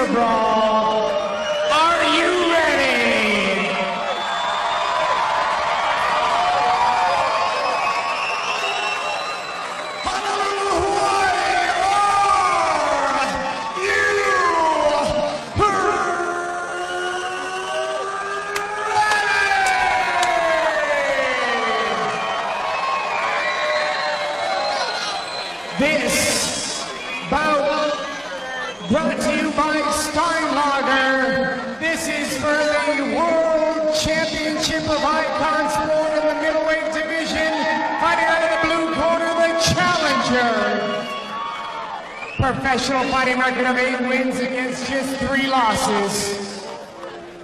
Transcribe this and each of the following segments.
Super Brawl. Are you ready? Honolulu, Hawaii, are you ready? This bout brought to you by Steinlager. This is for the World Championship of Icon Sport in the middleweight division. Fighting out of the blue corner, the challenger. Professional fighting record of 8 wins against just 3 losses.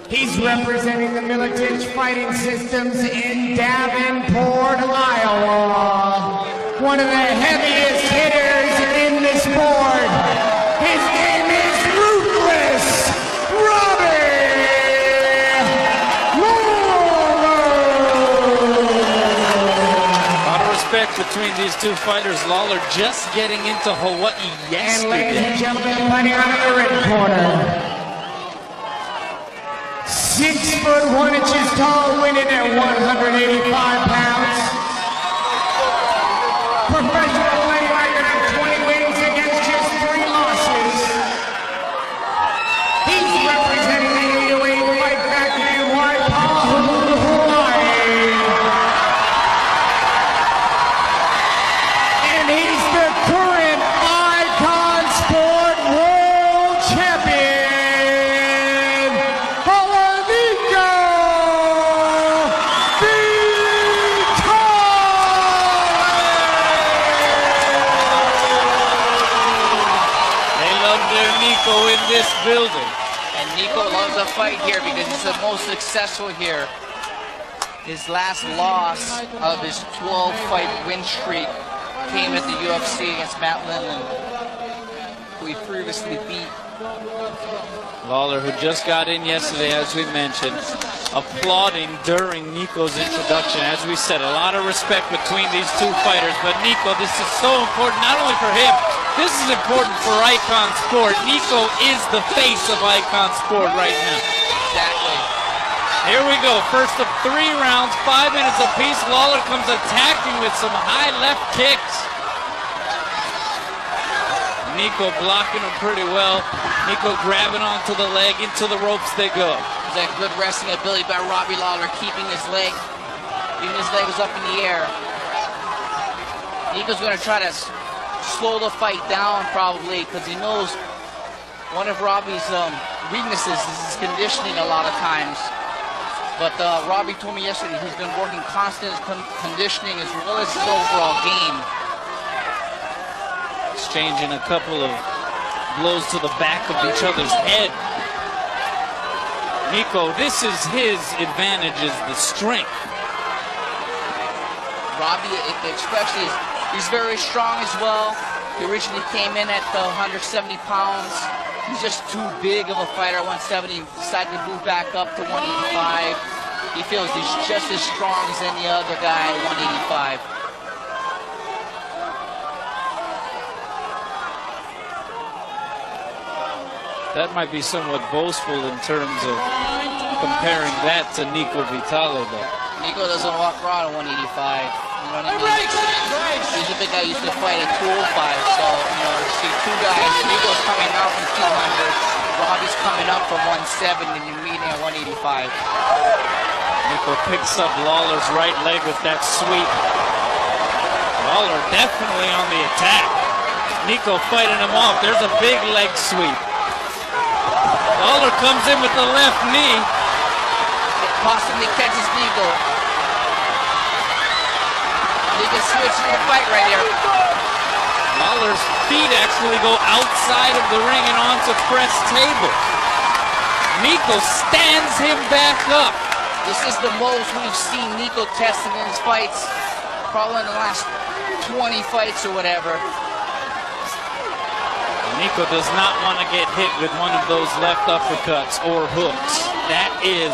He's representing the Militich Fighting Systems in Davenport, Iowa. One of the heaviest hitters in the sport. His name is Ruthless Robbie Lawler. A lot of respect between these two fighters. Lawler just getting into Hawaii yesterday. And ladies and gentlemen, fighting out of the red corner. 6 foot 1 inches tall, winning at 185 pounds. Professional fighting record of 20 wins against just 3 losses. He's representing the 808 Fight Factory in Honolulu, Hawaii. And he's the current Icon Sport World Champion, Falaniko Nico in this building. And Nico loves a fight here because he's the most successful here. His last loss of his 12-fight win streak came at the UFC against Matt Lindland, who he previously beat. Lawler, who just got in yesterday, as we mentioned, applauding during Nico's introduction. As we said, a lot of respect between these two fighters. But Nico, this is so important, not only for him, this is important for Icon Sport. Nico is the face of Icon Sport right now. Exactly. Here we go, first of 3 rounds, 5 minutes apiece. Lawler comes attacking with some high left kicks. Nico blocking him pretty well. Nico grabbing onto the leg, into the ropes they go. There's that good wrestling ability by Robbie Lawler, keeping his legs up in the air. Nico's going to try to slow the fight down probably because he knows one of Robbie's weaknesses is his conditioning a lot of times. But Robbie told me yesterday he's been working constant conditioning as well as his overall game. Exchanging a couple of blows to the back of each other's head. Nico, this is his advantage, is the strength. Robbie, especially, he's very strong as well. He originally came in at 170 pounds. He's just too big of a fighter at 170. He decided to move back up to 185. He feels he's just as strong as any other guy at 185. That might be somewhat boastful in terms of comparing that to Nico Vitale, though. Nico doesn't walk around at 185. You know what I mean? He's a big guy. He used to fight at 205. So, you know, you see 2 guys. Nico's coming out from 200. Robbie's coming up from 170, and you're meeting at 185. Nico picks up Lawler's right leg with that sweep. Lawler definitely on the attack. Nico fighting him off. There's a big leg sweep. Lawler comes in with the left knee. Possibly catches Nico. He can switch to the fight right here. Lawler's feet actually go outside of the ring and onto press table. Nico stands him back up. This is the most we've seen Nico testing in his fights, probably in the last 20 fights or whatever. Nico does not want to get hit with one of those left uppercuts or hooks. That is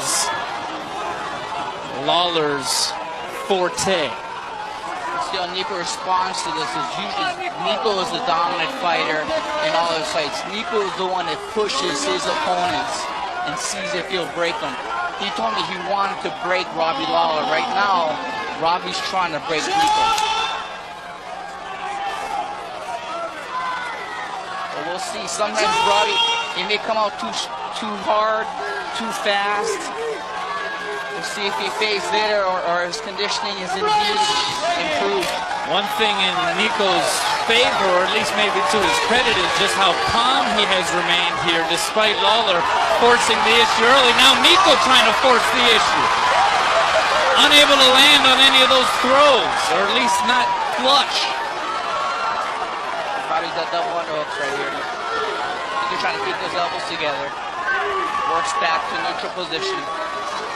Lawler's forte. See how Nico responds to this. Is usually Nico is the dominant fighter in all his fights. Nico is the one that pushes his opponents and sees if he'll break them. He told me he wanted to break Robbie Lawler. Right now, Robbie's trying to break Nico. But we'll see. Sometimes Robbie, he may come out too hard, too fast. We'll see if he fades later or his conditioning is indeed improved. One thing in Nico's favor, or at least maybe to his credit, is just how calm he has remained here despite Lawler forcing the issue early. Now Nico trying to force the issue. Unable to land on any of those throws, or at least not flush. Robbie's got double underhooks right here. Nico trying to keep those elbows together. Works back to neutral position.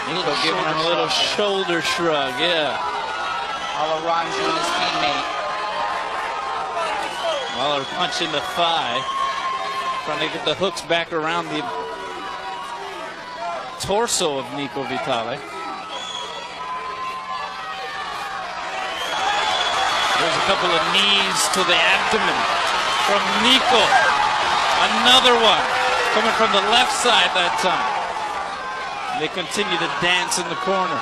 Nico giving him a little shoulder shrug, yeah. Lawler runs with his teammate. Lawler punching the thigh. Trying to get the hooks back around the torso of Nico Vitale. There's a couple of knees to the abdomen from Nico. Another one coming from the left side that time. They continue to dance in the corner.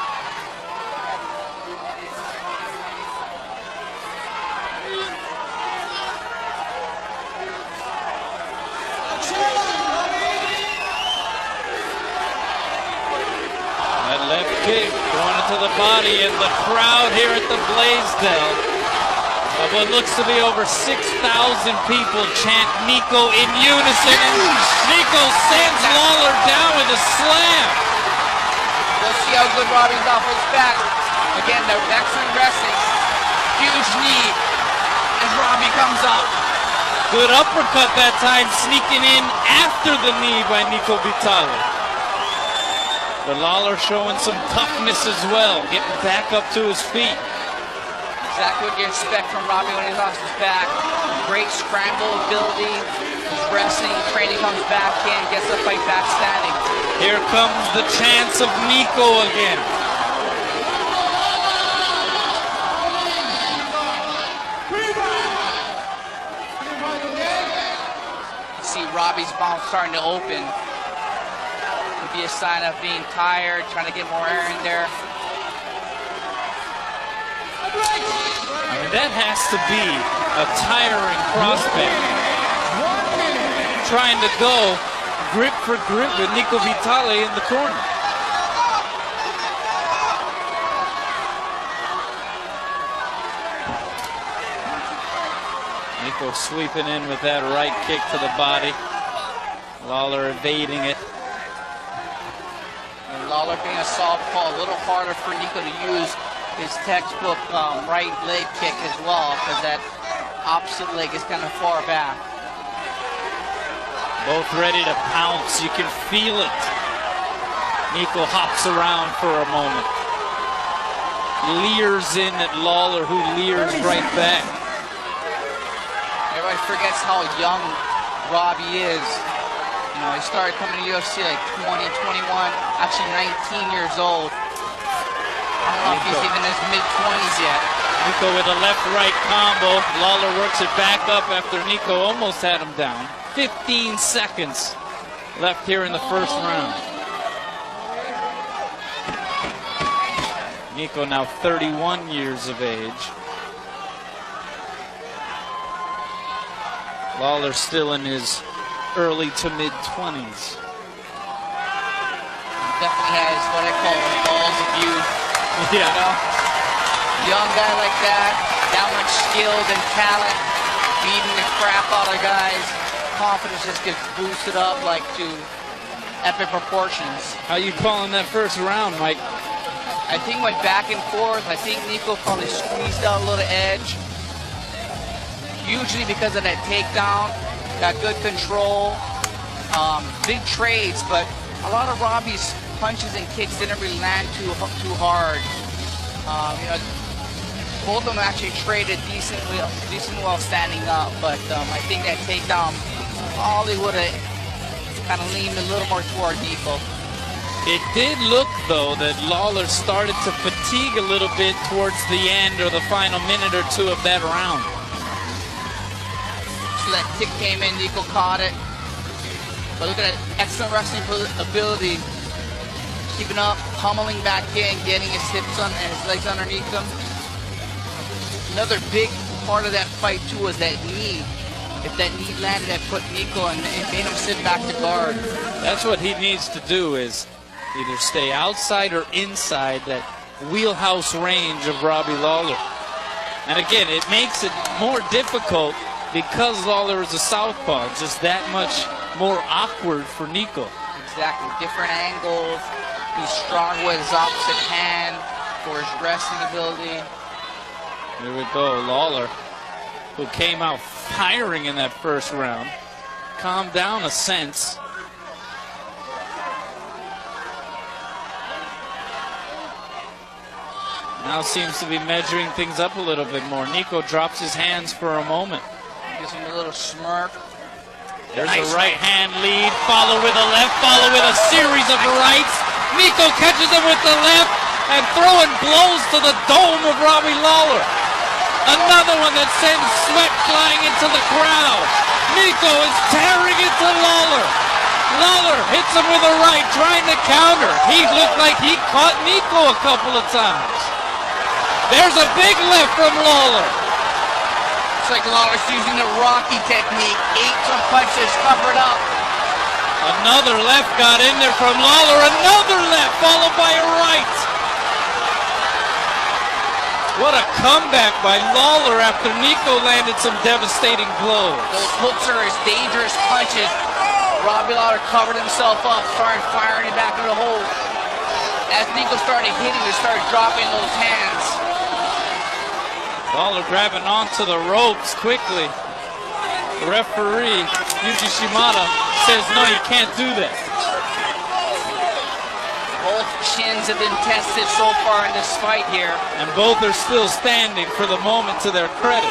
That left kick going into the body, and the crowd here at the Blaisdell of what looks to be over 6,000 people chant Nico in unison. And Nico sends Lawler down with a slam. We'll see how good Robbie's off his back. Again, the excellent wrestling. Huge knee as Robbie comes up. Good uppercut that time, sneaking in after the knee by Nico Vitale. But Lawler showing some toughness as well, getting back up to his feet. Exactly what you expect from Robbie when he's off his back. Great scramble ability. His wrestling training comes back in, gets the fight back standing. Here comes the chance of Nico again. You see Robbie's mouth starting to open. Could be a sign of being tired, trying to get more air in there. I mean, that has to be a tiring prospect. Trying to go grip for grip with Nico Vitale in the corner. Nico sweeping in with that right kick to the body. Lawler evading it. And Lawler being a southpaw, a little harder for Nico to use his textbook right leg kick as well, because that opposite leg is kind of far back. Both ready to pounce. You can feel it. Nico hops around for a moment. Leers in at Lawler, who leers right back. Everybody forgets how young Robbie is. You know, he started coming to UFC like 20, 21, actually 19 years old. I don't know if he's even in his mid-20s yet. Nico with a left-right combo. Lawler works it back up after Nico almost had him down. 15 seconds left here in the first round. Nico now 31 years of age. Lawler still in his early to mid-20s. Definitely has what I call the balls of youth. Yeah. You know? Young guy like that much skill and talent, beating the crap out of guys. Confidence just gets boosted up like to epic proportions. How you calling that first round, Mike? I think went back and forth. I think Nico probably squeezed out a little edge. Usually because of that takedown, got good control, big trades, but a lot of Robbie's punches and kicks didn't really land too hard. You know, both of them actually traded decent while standing up, but I think that takedown probably would have kind of leaned a little more toward Nico. It did look, though, that Lawler started to fatigue a little bit towards the end or the final minute or two of that round. So that kick came in, Nico caught it. But look at that excellent wrestling ability. Keeping up, pummeling back in, getting his hips on and his legs underneath him. Another big part of that fight, too, was that knee. If that knee landed, that put Nico and made him sit back to guard. That's what he needs to do, is either stay outside or inside that wheelhouse range of Robbie Lawler. And again, it makes it more difficult because Lawler is a southpaw, just that much more awkward for Nico. Exactly, different angles. He's strong with his opposite hand for his wrestling ability. Here we go, Lawler, who came out firing in that first round, calmed down a sense. Now seems to be measuring things up a little bit more. Nico drops his hands for a moment. Gives him a little smirk. There's a right hand lead, follow with a left, follow with a series of rights. Nico catches him with the left and throwing blows to the dome of Robbie Lawler. Another one that sends sweat flying into the crowd. Nico is tearing into Lawler. Lawler hits him with a right, trying to counter. He looked like he caught Nico a couple of times. There's a big left from Lawler. It's like Lawler's using the Rocky technique. 8 punches covered up. Another left got in there from Lawler. Another left followed by a right. What a comeback by Lawler after Nico landed some devastating blows. Those hooks are his dangerous punches. Robbie Lawler covered himself up, started firing it back in the hole. As Nico started hitting, he started dropping those hands. Lawler grabbing onto the ropes quickly. The referee, Yuji Shimada, says no, you can't do that. Both chins have been tested so far in this fight here. And both are still standing for the moment, to their credit.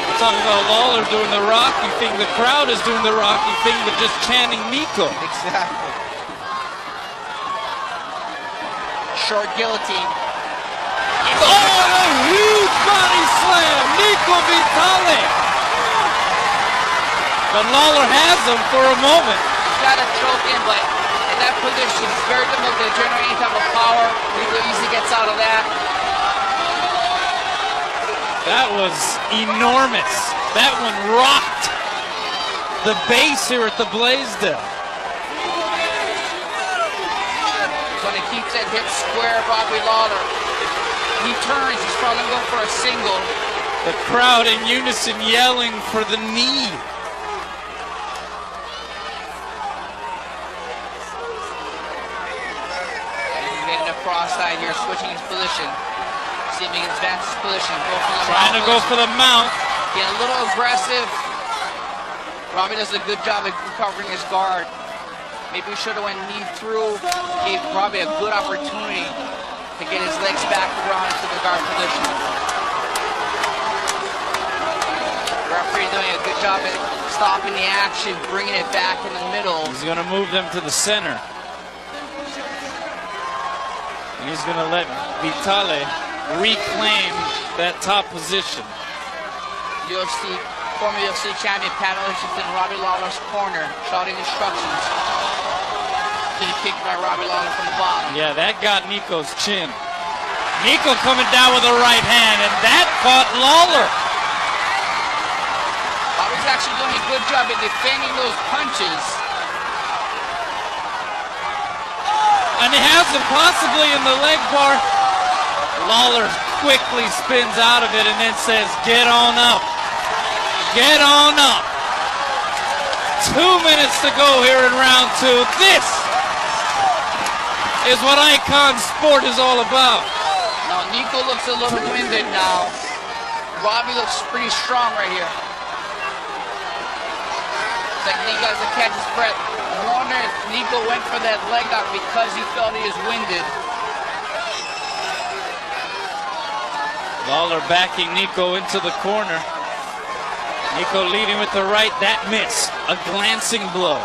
We're talking about Lawler doing the Rocky thing. The crowd is doing the Rocky thing, but just chanting Nico. Exactly. Short guillotine. Oh, a huge body slam! Nico Vitale! But Lawler has him for a moment. He's got to choke in, but in that position, it's very difficult to generate any type of power. Nico easily gets out of that. That was enormous. That one rocked the base here at the Blaisdell. When he keeps that hip square, Robbie Lawler. He turns, he's probably going for a single. The crowd in unison yelling for the knee. He's getting a cross-side here, switching his position. See if he can advance his position. Trying to go for the mount. Getting a little aggressive. Robbie does a good job of recovering his guard. Maybe he should have went knee through. Gave Robbie a good opportunity to get his legs back around into the guard position. The referee doing a good job at stopping the action, bringing it back in the middle. He's going to move them to the center. And he's going to let Vitale reclaim that top position. Former UFC champion Pat Richardson in Robbie Lawler's corner, shouting instructions. Getting kicked by Robbie Lawler from the bottom. Yeah, that got Nico's chin. Nico coming down with a right hand, and that caught Lawler. Robbie's actually doing a good job at defending those punches. And he has him possibly in the leg bar. Lawler quickly spins out of it and then says, "Get on up. Get on up." 2 minutes to go here in round 2. This is what Icon Sport is all about. Now Nico looks a little winded now. Robbie looks pretty strong right here. It's like Nico has to catch his breath. I wonder if Nico went for that leg up because he felt he was winded. Lawler backing Nico into the corner. Nico leading with the right, that missed. a glancing blow.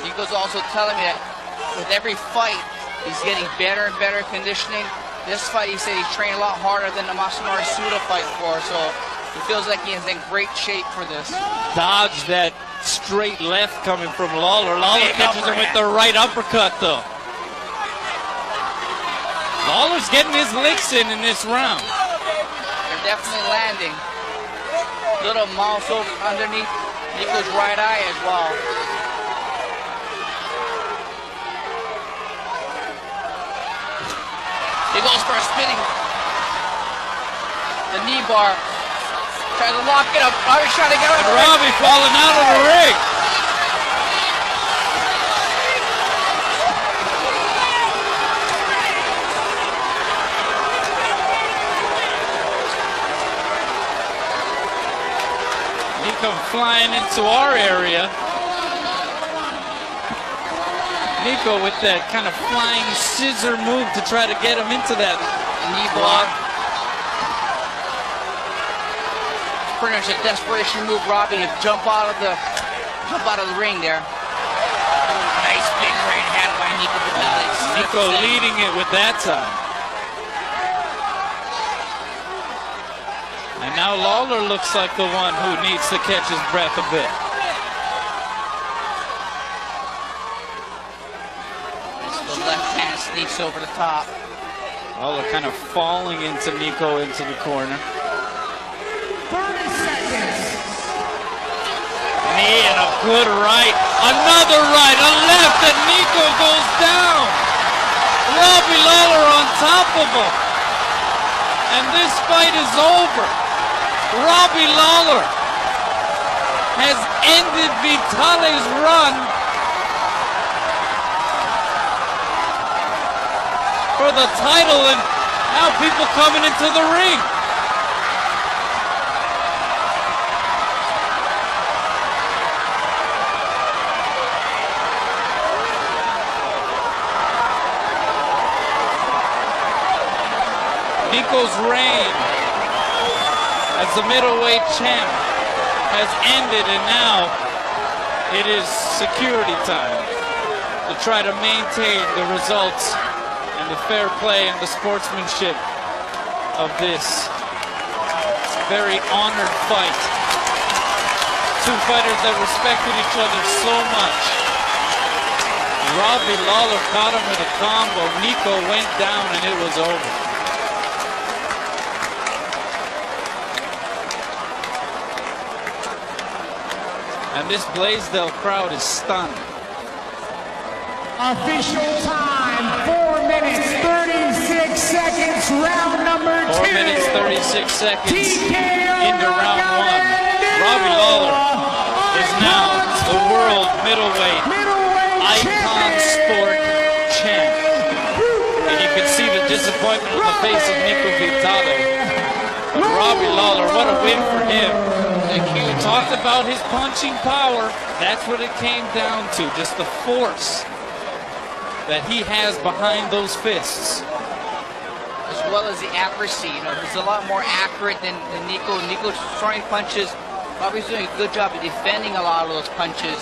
Nico's also telling me that with every fight, he's getting better and better conditioning. This fight, he said he trained a lot harder than the Masanori Suda fight for, so he feels like he is in great shape for this. Dodge that straight left coming from Lawler. Lawler catches him with the right uppercut, though. Lawler's getting his licks in this round. They're definitely landing. Little mouse over underneath Nico's right eye as well. He goes for a spinning. The knee bar. Tries to lock it up. Robbie's trying to get out of the ring. Robbie falling out of the ring. He come flying into our area. Nico with that kind of flying scissor move to try to get him into that knee block. Pretty much a desperation move, Robbie, to jump out of the ring there. Nice big right hand by Nico Vitale. Nico leading it with that time. And now Lawler looks like the one who needs to catch his breath a bit. The left hand sneaks over the top. Lawler kind of falling into Nico into the corner. 30 seconds. Knee and a good right. Another right, a left, and Nico goes down. Robbie Lawler on top of him. And this fight is over. Robbie Lawler has ended Vitale's run for the title, and now people coming into the ring. Nico's reign as the middleweight champ has ended, and now it is security time to try to maintain the results and the fair play and the sportsmanship of this very honored fight. Two fighters that respected each other so much. Robbie Lawler caught him with a combo. Nico went down and it was over. And this Blaisdell crowd is stunned. Official time, 4 minutes, 36 seconds, round number 2. 4 minutes, 36 seconds TKO into round 1. Robbie Lawler is now the world middleweight icon sport champ. And you can see the disappointment on the face of Nico Vitale. But Robbie Lawler, what a win for him. You talked about his punching power. That's what it came down to, just the force that he has behind those fists. As well as the accuracy. You know, he's a lot more accurate than Nico. Nico's throwing punches. Robbie's doing a good job of defending a lot of those punches.